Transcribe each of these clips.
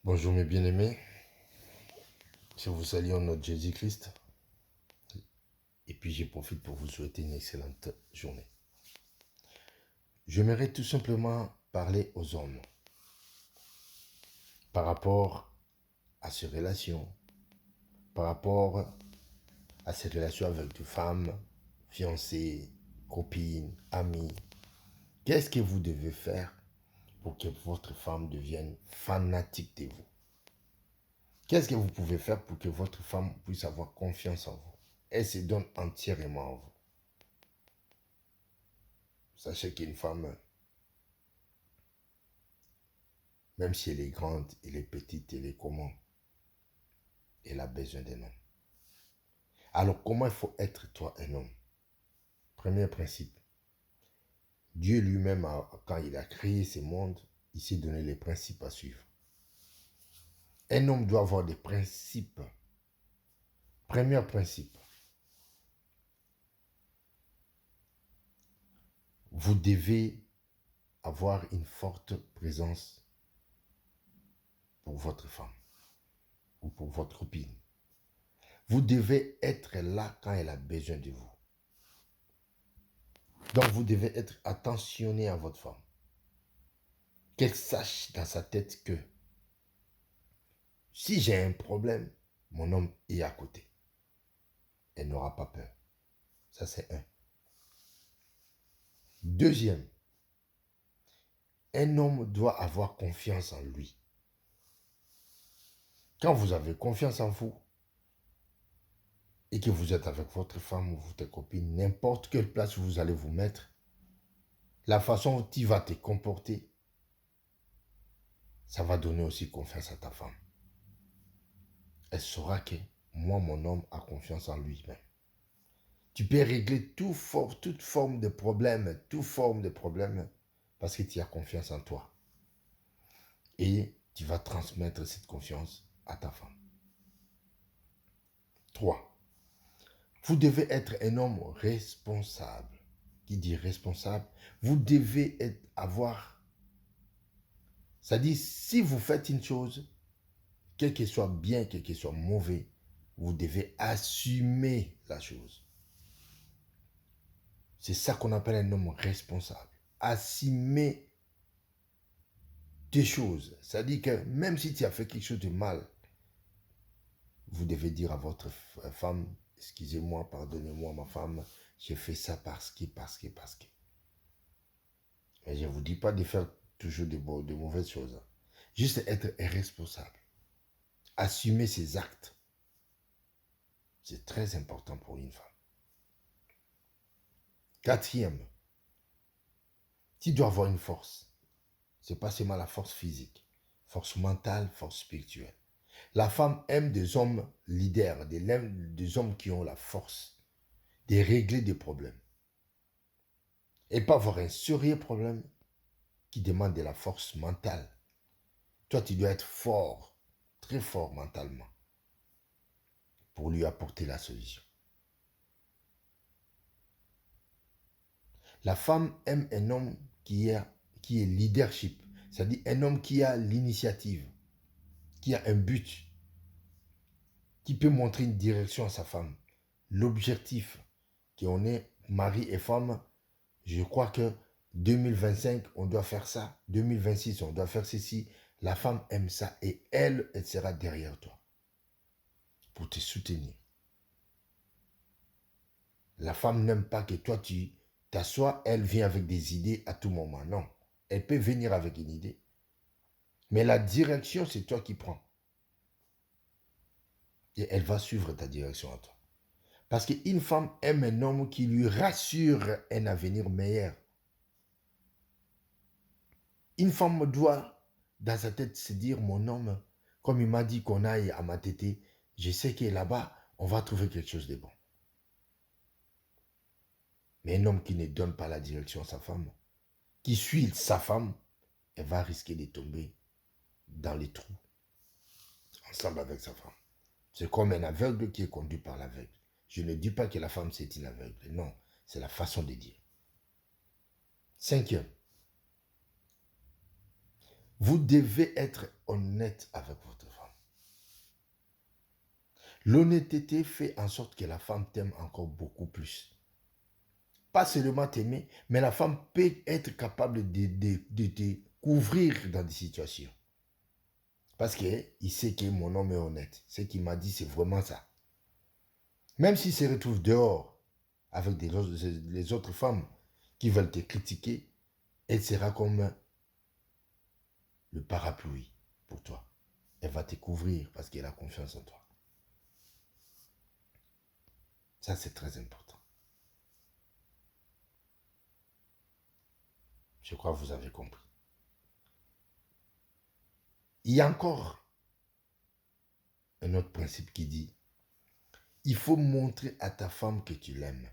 Bonjour mes bien-aimés, je vous salue en notre Jésus-Christ et puis je profite pour vous souhaiter une excellente journée. J'aimerais tout simplement parler aux hommes par rapport à ces relations, par rapport à ces relations avec des femmes, fiancées, copines, amies. Qu'est-ce que vous devez faire pour que votre femme devienne fanatique de vous? Qu'est-ce que vous pouvez faire pour que votre femme puisse avoir confiance en vous? Elle se donne entièrement en vous. Sachez qu'une femme, même si elle est grande, elle est petite, elle est comment, elle a besoin d'un homme. Alors comment il faut être toi un homme? Premier principe, Dieu lui-même, quand il a créé ce monde, il s'est donné les principes à suivre. Un homme doit avoir des principes. Premier principe, vous devez avoir une forte présence pour votre femme ou pour votre copine. Vous devez être là quand elle a besoin de vous. Donc vous devez être attentionné à votre femme. Qu'elle sache dans sa tête que si j'ai un problème, mon homme est à côté. Elle n'aura pas peur. Ça, c'est un. Deuxième, un homme doit avoir confiance en lui. Quand vous avez confiance en vous et que vous êtes avec votre femme ou votre copine, n'importe quelle place vous allez vous mettre, la façon dont tu vas te comporter, ça va donner aussi confiance à ta femme. Elle saura que moi, mon homme a confiance en lui-même. Tu peux régler toute forme de problème, parce que tu as confiance en toi. Et tu vas transmettre cette confiance à ta femme. 3. Vous devez être un homme responsable. Qui dit responsable, vous devez avoir... C'est-à-dire, si vous faites une chose, quel que soit bien, quel que soit mauvais, vous devez assumer la chose. C'est ça qu'on appelle un homme responsable. Assumer des choses. C'est-à-dire que même si tu as fait quelque chose de mal, vous devez dire à votre femme, excusez-moi, pardonnez-moi ma femme, j'ai fait ça parce que. Mais je ne vous dis pas de faire toujours de mauvaises choses. Juste être responsable. Assumer ses actes. C'est très important pour une femme. Quatrième, tu dois avoir une force. Ce n'est pas seulement la force physique. Force mentale, force spirituelle. La femme aime des hommes leaders, des hommes qui ont la force de régler des problèmes. Et pas avoir un sérieux problème qui demande de la force mentale. Toi, tu dois être fort, très fort mentalement, pour lui apporter la solution. La femme aime un homme qui est leadership, c'est-à-dire un homme qui a l'initiative, qui a un but, qui peut montrer une direction à sa femme. L'objectif, qu'on est mari et femme, je crois que 2025, on doit faire ça. 2026, on doit faire ceci. La femme aime ça et elle sera derrière toi pour te soutenir. La femme n'aime pas que toi, tu t'assois, elle vient avec des idées à tout moment. Non, elle peut venir avec une idée. Mais la direction, c'est toi qui prends. Et elle va suivre ta direction à toi. Parce qu'une femme aime un homme qui lui rassure un avenir meilleur. Une femme doit, dans sa tête, se dire, mon homme, comme il m'a dit qu'on aille à ma tétée, je sais que là-bas, on va trouver quelque chose de bon. Mais un homme qui ne donne pas la direction à sa femme, qui suit sa femme, elle va risquer de tomber dans les trous, ensemble avec sa femme. C'est comme un aveugle qui est conduit par l'aveugle. Je ne dis pas que la femme c'est une aveugle, non, c'est la façon de dire. Cinquième, Vous devez être honnête avec votre femme. L'honnêteté fait en sorte que la femme t'aime encore beaucoup plus. Pas seulement t'aimer, mais la femme peut être capable de te couvrir dans des situations. Parce qu'il sait que mon homme est honnête. Ce qu'il m'a dit, c'est vraiment ça. Même s'il se retrouve dehors avec les autres femmes qui veulent te critiquer, elle sera comme le parapluie pour toi. Elle va te couvrir parce qu'elle a confiance en toi. Ça, c'est très important. Je crois que vous avez compris. Il y a encore un autre principe qui dit, il faut montrer à ta femme que tu l'aimes.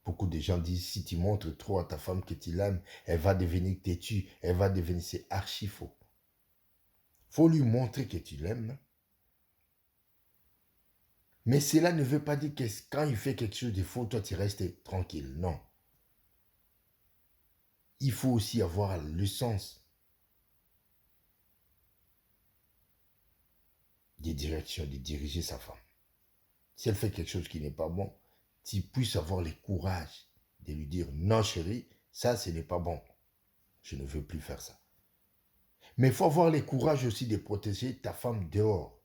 Beaucoup de gens disent, si tu montres trop à ta femme que tu l'aimes, elle va devenir têtue, elle va devenir, c'est archi faux. Il faut lui montrer que tu l'aimes. Mais cela ne veut pas dire que quand il fait quelque chose de faux, toi tu restes tranquille. Non. Il faut aussi avoir le sens des directions, de diriger sa femme. Si elle fait quelque chose qui n'est pas bon, tu puisses avoir le courage de lui dire, non chérie, ça ce n'est pas bon. Je ne veux plus faire ça. Mais il faut avoir le courage aussi de protéger ta femme dehors.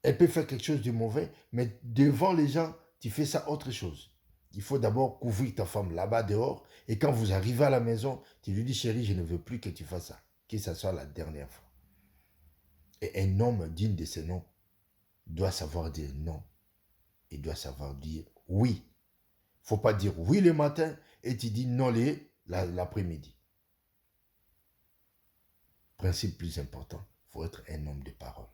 Elle peut faire quelque chose de mauvais, mais devant les gens, tu fais ça autre chose. Il faut d'abord couvrir ta femme là-bas dehors, et quand vous arrivez à la maison, tu lui dis, chérie, je ne veux plus que tu fasses ça, que ça soit la dernière fois. Et un homme digne de ce nom doit savoir dire non, il doit savoir dire oui. Il ne faut pas dire oui le matin, et tu dis non l'après-midi. Principe plus important, il faut être un homme de parole.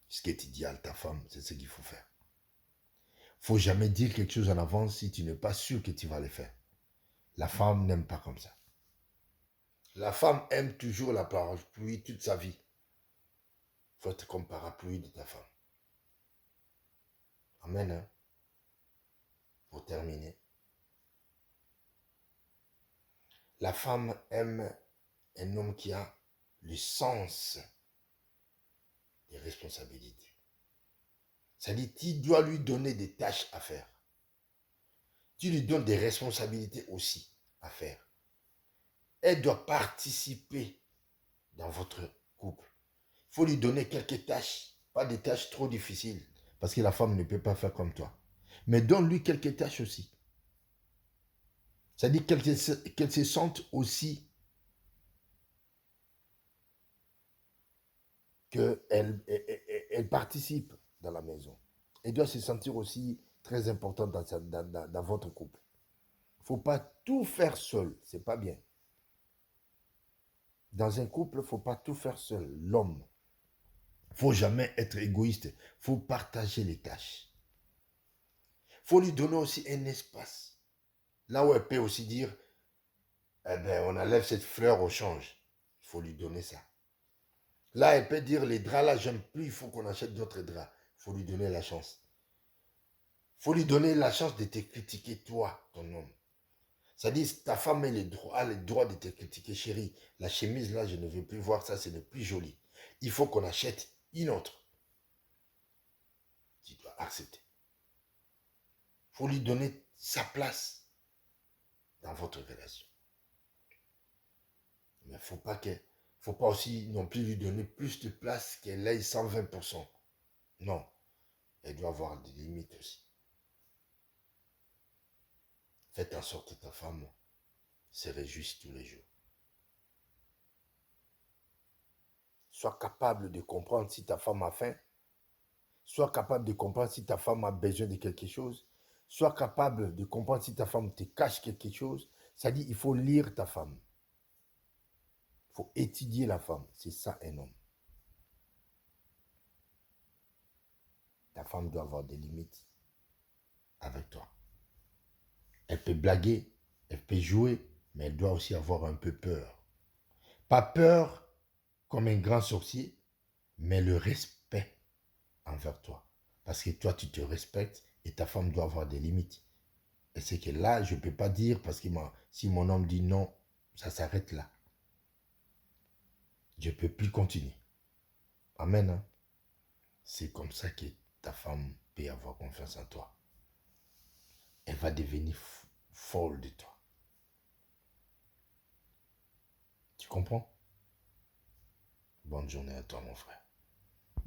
Ce qui est idéal, ta femme, c'est ce qu'il faut faire. Il ne faut jamais dire quelque chose en avance si tu n'es pas sûr que tu vas le faire. La femme n'aime pas comme ça. La femme aime toujours la parapluie toute sa vie. Il faut être comme parapluie de ta femme. Amen. Hein? Pour terminer. La femme aime un homme qui a le sens des responsabilités. C'est-à-dire, tu dois lui donner des tâches à faire. Tu lui donnes des responsabilités aussi à faire. Elle doit participer dans votre couple. Il faut lui donner quelques tâches, pas des tâches trop difficiles, parce que la femme ne peut pas faire comme toi. Mais donne-lui quelques tâches aussi. C'est-à-dire qu'elle se sente aussi qu'elle participe dans la maison. Elle doit se sentir aussi très importante dans votre couple. Il ne faut pas tout faire seul, c'est pas bien. Dans un couple, il ne faut pas tout faire seul, l'homme. Il ne faut jamais être égoïste, il faut partager les tâches. Il faut lui donner aussi un espace. Là où elle peut aussi dire, eh ben, on enlève cette fleur au change. Il faut lui donner ça. Là, elle peut dire, les draps là, j'aime plus, il faut qu'on achète d'autres draps. Il faut lui donner la chance. Il faut lui donner la chance de te critiquer, toi, ton homme. C'est-à-dire, ta femme a le droit de te critiquer, chérie. La chemise là, je ne veux plus voir ça, ce n'est plus joli. Il faut qu'on achète une autre. Tu dois accepter. Il faut lui donner sa place dans votre relation. Mais il ne faut pas aussi non plus lui donner plus de place qu'elle ait 120%. Non, elle doit avoir des limites aussi. Faites en sorte que ta femme se réjouisse tous les jours. Sois capable de comprendre si ta femme a faim. Sois capable de comprendre si ta femme a besoin de quelque chose. Sois capable de comprendre si ta femme te cache quelque chose. C'est-à-dire, il faut lire ta femme. Il faut étudier la femme. C'est ça un homme. Ta femme doit avoir des limites avec toi. Elle peut blaguer, elle peut jouer, mais elle doit aussi avoir un peu peur. Pas peur comme un grand sorcier, mais le respect envers toi. Parce que toi, tu te respectes et ta femme doit avoir des limites. Et c'est que là, je ne peux pas dire, parce que si mon homme dit non, ça s'arrête là. Je ne peux plus continuer. Amen. Hein? C'est comme ça que ta femme peut avoir confiance en toi. Elle va devenir folle de toi. Tu comprends? Bonne journée à toi, mon frère.